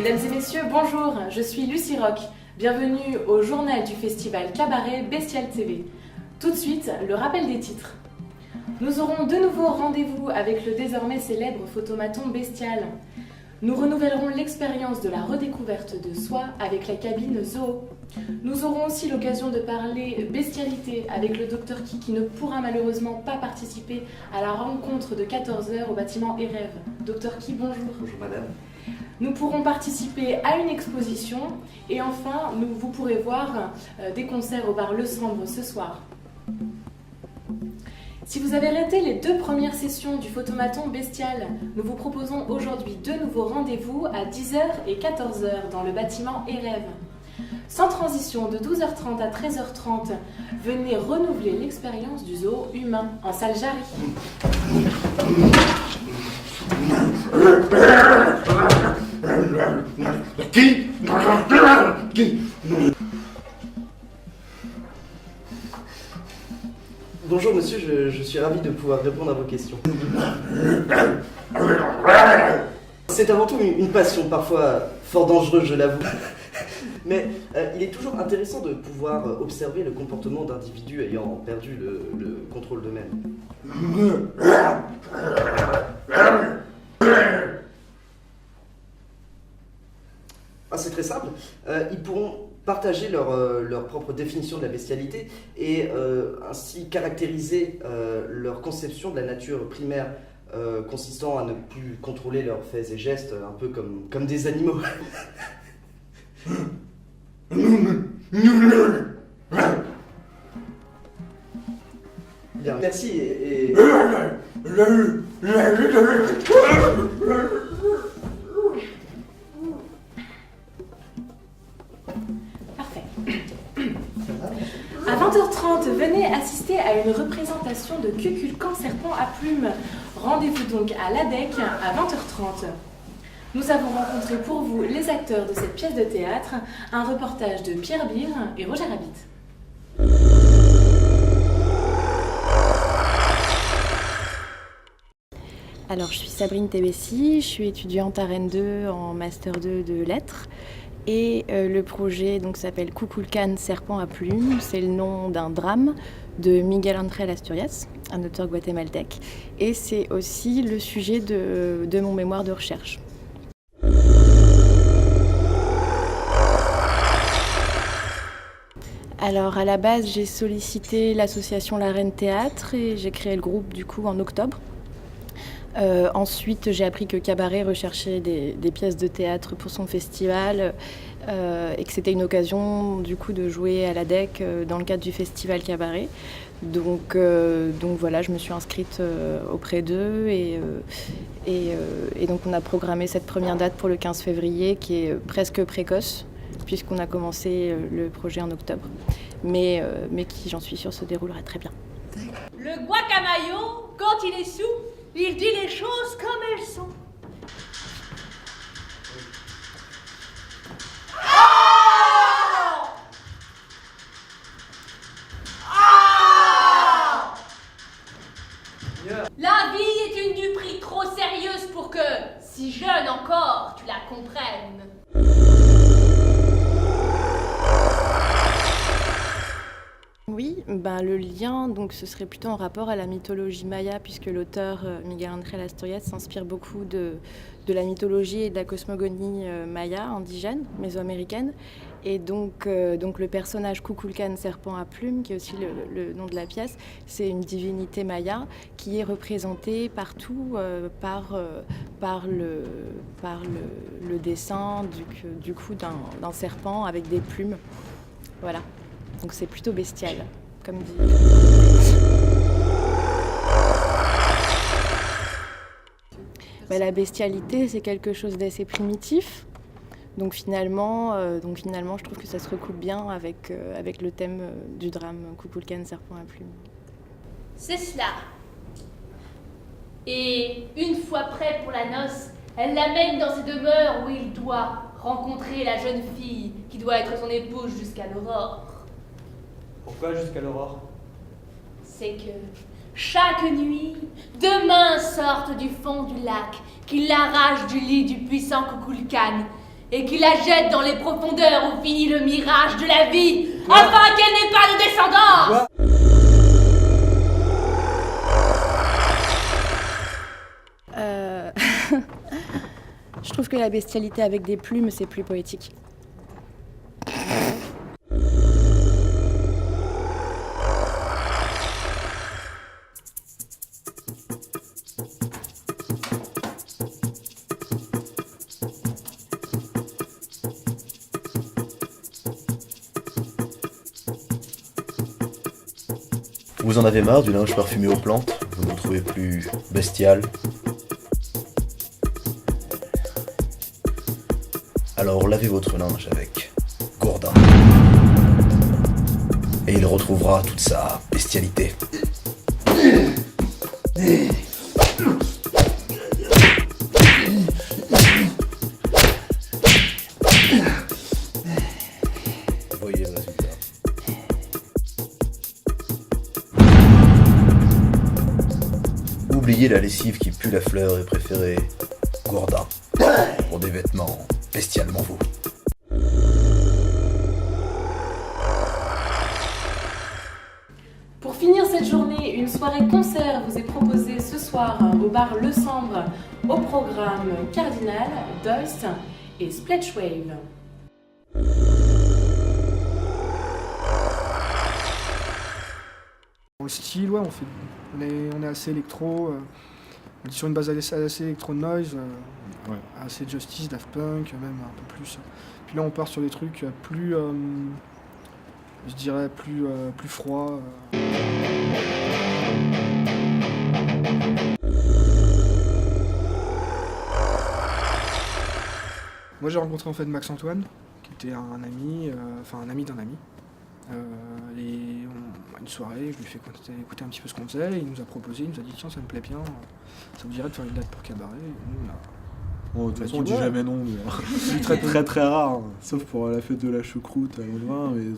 Mesdames et messieurs, bonjour, je suis Lucie Roch. Bienvenue au journal du festival Cabaret Bestial TV. Tout de suite, le rappel des titres. Nous aurons de nouveau rendez-vous avec le désormais célèbre photomaton Bestial. Nous renouvellerons l'expérience de la redécouverte de soi avec la cabine Zoo. Nous aurons aussi l'occasion de parler bestialité avec le Dr qui ne pourra malheureusement pas participer à la rencontre de 14h au bâtiment Erev. Dr Qui, bonjour. Bonjour madame. Nous pourrons participer à une exposition et enfin, vous pourrez voir des concerts au bar Le Sambre ce soir. Si vous avez raté les 2 premières sessions du photomaton Bestial, nous vous proposons aujourd'hui 2 nouveaux rendez-vous à 10h et 14h dans le bâtiment Erev. Sans transition, de 12h30 à 13h30, venez renouveler l'expérience du zoo humain en salle Jarry. Qui Bonjour monsieur, je suis ravi de pouvoir répondre à vos questions. C'est avant tout une passion, parfois fort dangereuse, je l'avoue. Mais il est toujours intéressant de pouvoir observer le comportement d'individus ayant perdu le contrôle d'eux-mêmes. C'est très simple. Ils pourront partager leur propre définition de la bestialité et ainsi caractériser leur conception de la nature primaire consistant à ne plus contrôler leurs faits et gestes, un peu comme des animaux. Bien, merci et... Parfait. À 20h30, venez assister à une représentation de Kukulkan Serpent à plumes. Rendez-vous donc à l'ADEC à 20h30. Nous avons rencontré pour vous les acteurs de cette pièce de théâtre, un reportage de Pierre Bir et Roger Rabbit. Alors, je suis Sabrine Tébessi, je suis étudiante à Rennes 2 en Master 2 de Lettres. Et le projet s'appelle Kukulkan Serpent à plumes. C'est le nom d'un drame de Miguel Ángel Asturias, un auteur guatémaltèque. Et c'est aussi le sujet de mon mémoire de recherche. Alors à la base, j'ai sollicité l'association La Reine Théâtre et j'ai créé le groupe du coup en octobre. Ensuite, j'ai appris que Cabaret recherchait des pièces de théâtre pour son festival et que c'était une occasion du coup de jouer à l'ADEC dans le cadre du festival Cabaret. Donc voilà, je me suis inscrite auprès d'eux et donc on a programmé cette première date pour le 15 février qui est presque précoce puisqu'on a commencé le projet en octobre, mais qui, j'en suis sûre, se déroulera très bien. Le guacamayo, quand il est sous, il dit les choses comme elles sont. La vie est une duperie trop sérieuse pour que, si jeune encore, tu la comprennes. Oui, le lien, ce serait plutôt en rapport à la mythologie maya, puisque l'auteur Miguel Ángel Asturias s'inspire beaucoup de la mythologie et de la cosmogonie maya, indigène, mésoaméricaine. Et donc le personnage Kukulkan Serpent à plumes, qui est aussi le nom de la pièce, c'est une divinité maya qui est représentée partout par le dessin du coup d'un serpent avec des plumes. Voilà. Donc c'est plutôt bestial, comme dit. La bestialité, c'est quelque chose d'assez primitif. Donc finalement, je trouve que ça se recoupe bien avec le thème du drame Kukulkan Serpent à plumes. C'est cela. Et une fois prêt pour la noce, elle l'amène dans ses demeures où il doit rencontrer la jeune fille qui doit être son épouse jusqu'à l'aurore. Pourquoi jusqu'à l'aurore? C'est que chaque nuit, 2 mains sortent du fond du lac qui l'arrachent du lit du puissant Kukulkan et qui la jette dans les profondeurs où finit le mirage de la vie, afin qu'elle n'ait pas de descendance. Je trouve que la bestialité avec des plumes, c'est plus poétique. Vous en avez marre du linge parfumé aux plantes? Vous ne le trouvez plus bestial? Alors lavez votre linge avec Gourdin. Et il retrouvera toute sa bestialité. Voyez le résultat. Oubliez la lessive qui pue la fleur et préférez Gourdin pour des vêtements bestialement beaux. Pour finir cette journée, une soirée concert vous est proposée ce soir au bar Le Sambre au programme Cardinal, Doist et Splatchwave. Au style, ouais, on est assez électro, on est sur une base assez électro-noise, assez Justice, Daft Punk, même un peu plus. Puis là, on part sur des trucs plus, je dirais, plus froids. Moi, j'ai rencontré en fait Max Antoine, qui était un ami, un ami d'un ami. Et une soirée, je lui ai fait écouter un petit peu ce qu'on faisait, et il nous a proposé, il nous a dit tiens ça me plaît bien, ça vous dirait de faire une date pour Cabaret, et nous, Bon, de toute façon, on dit jamais non, mais C'est très très rare, hein. Sauf pour la fête de la choucroute à Londres, mais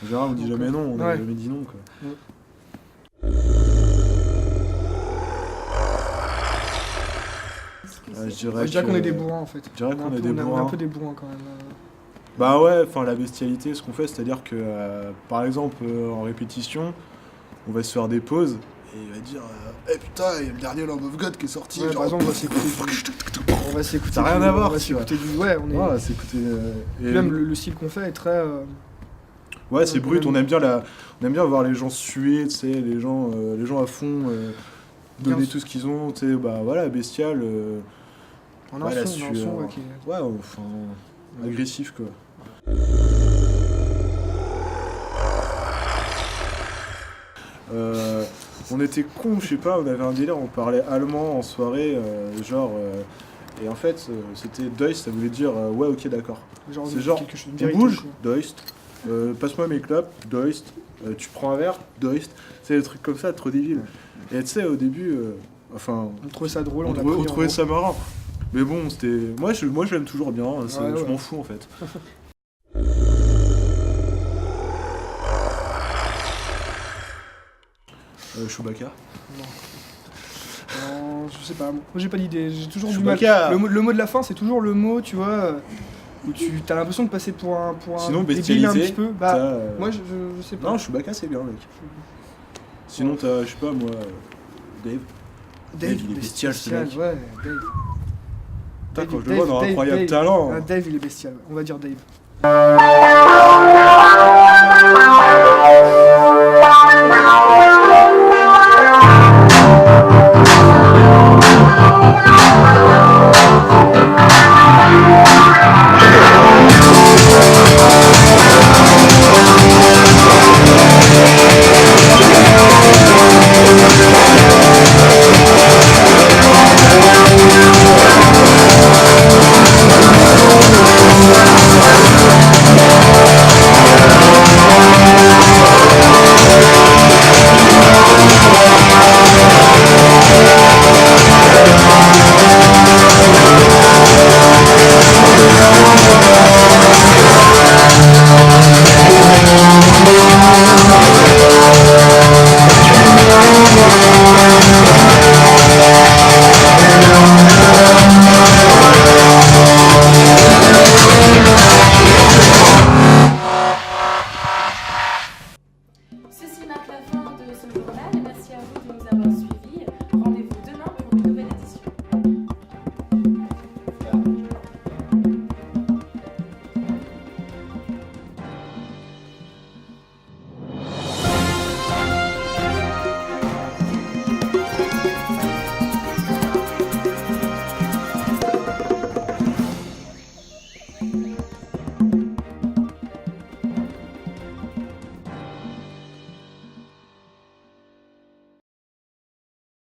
en général on dit jamais non, on n'a jamais dit non quoi. Je dirais qu'on est des bourrins en fait. Je dirais qu'on est des bourrins. On est un peu des bourrins quand même. Bah ouais, enfin la bestialité, ce qu'on fait, c'est-à-dire que par exemple en répétition, on va se faire des pauses et il va dire putain, il y a le dernier Lamb of God qui est sorti. Ouais, genre, par exemple, on va s'écouter. Ça n'a rien à voir. On va s'écouter du. Ouais, on est. Voilà, s'écouter. Même le style qu'on fait est très. Ouais, c'est brut. On aime bien voir les gens suer, tu sais, les gens à fond, donner tout ce qu'ils ont, tu sais, bah voilà, bestial. On a un son, qui est. Ouais, enfin, agressif quoi. On était cons, je sais pas, on avait un délire, on parlait allemand en soirée, et en fait c'était Doist, ça voulait dire ouais ok d'accord. C'est genre on bouge, Doist, passe-moi mes clopes, Doist, tu prends un verre, Doist, c'est des trucs comme ça trop débiles. Et tu sais au début, on trouvait ça drôle, on trouvait ça marrant. Mais bon, c'était moi je l'aime toujours bien, je m'en fous en fait. Chewbacca. Non, je sais pas. Moi j'ai pas d'idée. J'ai toujours Chewbacca. du mal. Le mot de la fin, c'est toujours le mot, tu vois, où tu as l'impression de passer pour un sinon, débile un petit peu. Bah, moi je sais pas. Non, Chewbacca c'est bien, mec. Sinon, t'as, je sais pas moi, Dave. Dave, il est bestial, ce mec. Ouais, Dave. Quand je le vois dans Incroyable Talent. Dave, il est bestial. On va dire Dave.